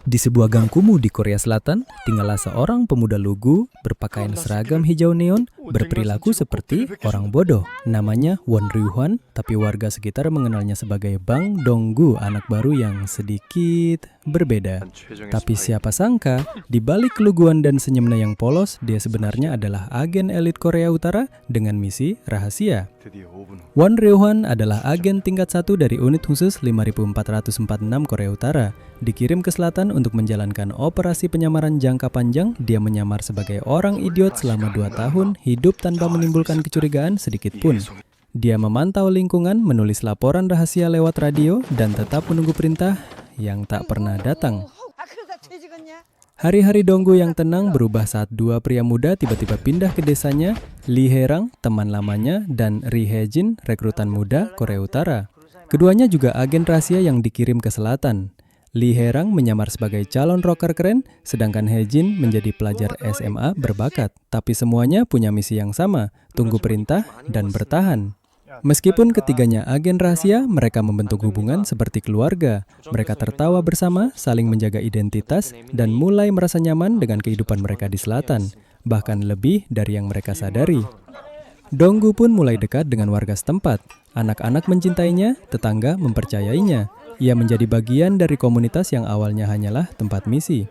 Di sebuah gang kumuh di Korea Selatan, tinggallah seorang pemuda lugu berpakaian seragam hijau neon, berperilaku seperti orang bodoh. Namanya Won Ryuhwan, tapi warga sekitar mengenalnya sebagai Bang Donggu, anak baru yang sedikit berbeda. Tapi siapa sangka, di balik keluguan dan senyumnya yang polos, dia sebenarnya adalah agen elit Korea Utara dengan misi rahasia. Won Ryuhwan adalah agen tingkat 1 dari unit khusus 5446 Korea Utara. Dikirim ke selatan untuk menjalankan operasi penyamaran jangka panjang. Dia menyamar sebagai orang idiot selama 2 tahun, hidup tanpa menimbulkan kecurigaan sedikit pun. Dia memantau lingkungan, menulis laporan rahasia lewat radio, dan tetap menunggu perintah yang tak pernah datang. Hari-hari Donggu yang tenang berubah saat 2 pria muda tiba-tiba pindah ke desanya. Lee Hae-rang, teman lamanya, dan Ri Hae-jin, rekrutan muda Korea Utara. Keduanya juga agen rahasia yang dikirim ke selatan. Lee Hae-rang menyamar sebagai calon rocker keren, sedangkan Hae-jin menjadi pelajar SMA berbakat. Tapi semuanya punya misi yang sama, tunggu perintah dan bertahan. Meskipun ketiganya agen rahasia, mereka membentuk hubungan seperti keluarga. Mereka tertawa bersama, saling menjaga identitas, dan mulai merasa nyaman dengan kehidupan mereka di selatan. Bahkan lebih dari yang mereka sadari. Donggu pun mulai dekat dengan warga setempat. Anak-anak mencintainya, tetangga mempercayainya. Ia menjadi bagian dari komunitas yang awalnya hanyalah tempat misi.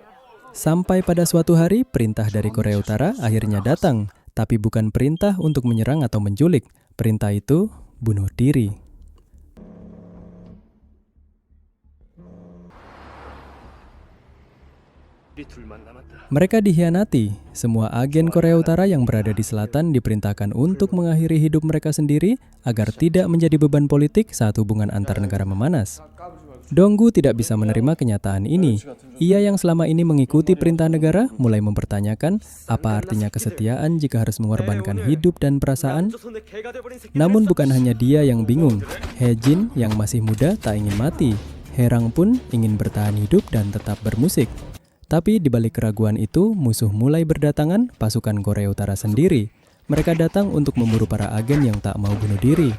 Sampai pada suatu hari, perintah dari Korea Utara akhirnya datang. Tapi bukan perintah untuk menyerang atau menculik. Perintah itu bunuh diri. Mereka dikhianati. Semua agen Korea Utara yang berada di selatan diperintahkan untuk mengakhiri hidup mereka sendiri agar tidak menjadi beban politik saat hubungan antar negara memanas. Donggu tidak bisa menerima kenyataan ini. Ia yang selama ini mengikuti perintah negara mulai mempertanyakan apa artinya kesetiaan jika harus mengorbankan hidup dan perasaan. Namun bukan hanya dia yang bingung. Hae-jin yang masih muda tak ingin mati. Hae-rang pun ingin bertahan hidup dan tetap bermusik. Tapi di balik keraguan itu, musuh mulai berdatangan, pasukan Korea Utara sendiri. Mereka datang untuk memburu para agen yang tak mau bunuh diri.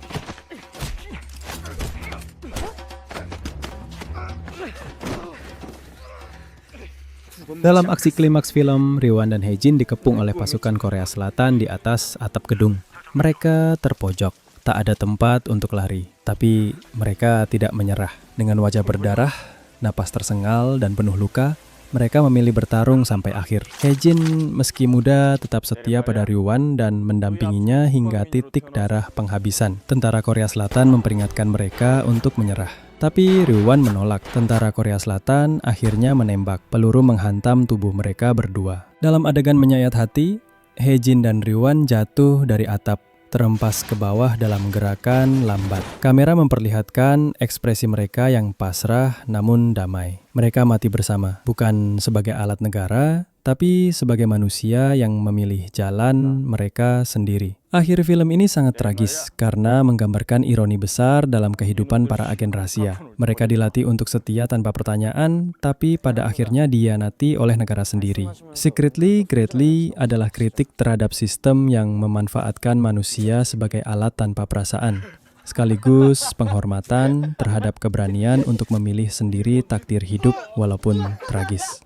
Dalam aksi klimaks film, Ryuhwan dan Hae-jin dikepung oleh pasukan Korea Selatan di atas atap gedung. Mereka terpojok, tak ada tempat untuk lari. Tapi mereka tidak menyerah. Dengan wajah berdarah, napas tersengal dan penuh luka, mereka memilih bertarung sampai akhir. Hae-jin meski muda tetap setia pada Ryuhwan dan mendampinginya hingga titik darah penghabisan. Tentara Korea Selatan memperingatkan mereka untuk menyerah. Tapi Ryuhwan menolak. Tentara Korea Selatan akhirnya menembak. Peluru menghantam tubuh mereka berdua. Dalam adegan menyayat hati, Hae-jin dan Ryuhwan jatuh dari atap, terempas ke bawah dalam gerakan lambat. Kamera memperlihatkan ekspresi mereka yang pasrah namun damai. Mereka mati bersama, bukan sebagai alat negara, tapi sebagai manusia yang memilih jalan mereka sendiri. Akhir film ini sangat tragis karena menggambarkan ironi besar dalam kehidupan para agen rahasia. Mereka dilatih untuk setia tanpa pertanyaan, tapi pada akhirnya dihianati oleh negara sendiri. Secretly, Greatly adalah kritik terhadap sistem yang memanfaatkan manusia sebagai alat tanpa perasaan. Sekaligus penghormatan terhadap keberanian untuk memilih sendiri takdir hidup walaupun tragis.